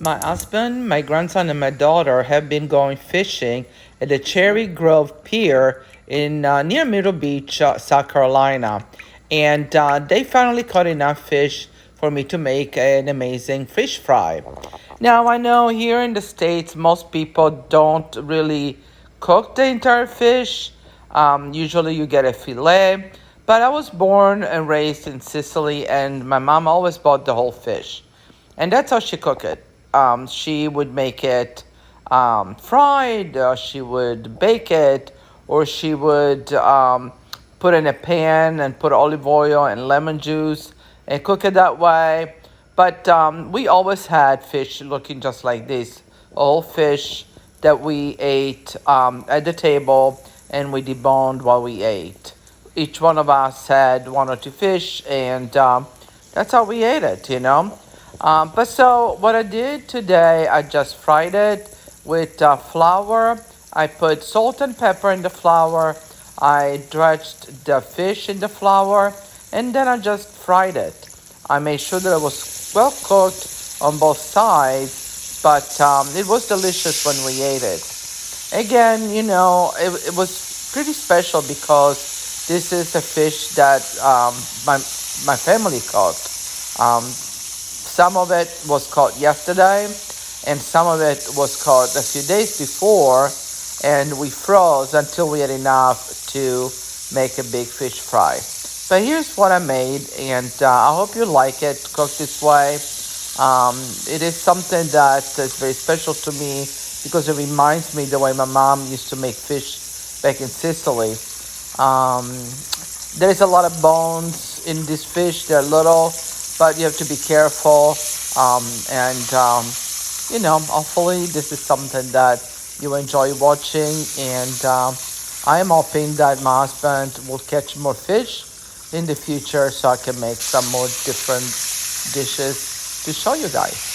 My husband, my grandson, and my daughter have been going fishing at the Cherry Grove Pier in near Myrtle Beach, South Carolina, and they finally caught enough fish for me to make an amazing fish fry. Now I know here in the States most people don't really cook the entire fish. Usually you get a fillet, but I was born and raised in Sicily, and my mom always bought the whole fish. And that's how she cooked it. She would make it fried, she would bake it, or she would put in a pan and put olive oil and lemon juice and cook it that way. But we always had fish looking just like this, all fish that we ate at the table, and we deboned while we ate. Each one of us had one or two fish, and that's how we ate it. But so what I did today, I just fried it with flour. I put salt and pepper in the flour. I dredged the fish in the flour, and then I just fried it. I made sure that it was well cooked on both sides, but it was delicious when we ate it. Again, it was pretty special because this is a fish that my family cooked. Some of it was caught yesterday, and some of it was caught a few days before, and we froze until we had enough to make a big fish fry. So here's what I made, and I hope you like it cooked this way. It is something that is very special to me because it reminds me the way my mom used to make fish back in Sicily. There is a lot of bones in this fish. They're little, but you have to be careful. Hopefully this is something that you enjoy watching. And I am hoping that my husband will catch more fish in the future so I can make some more different dishes to show you guys.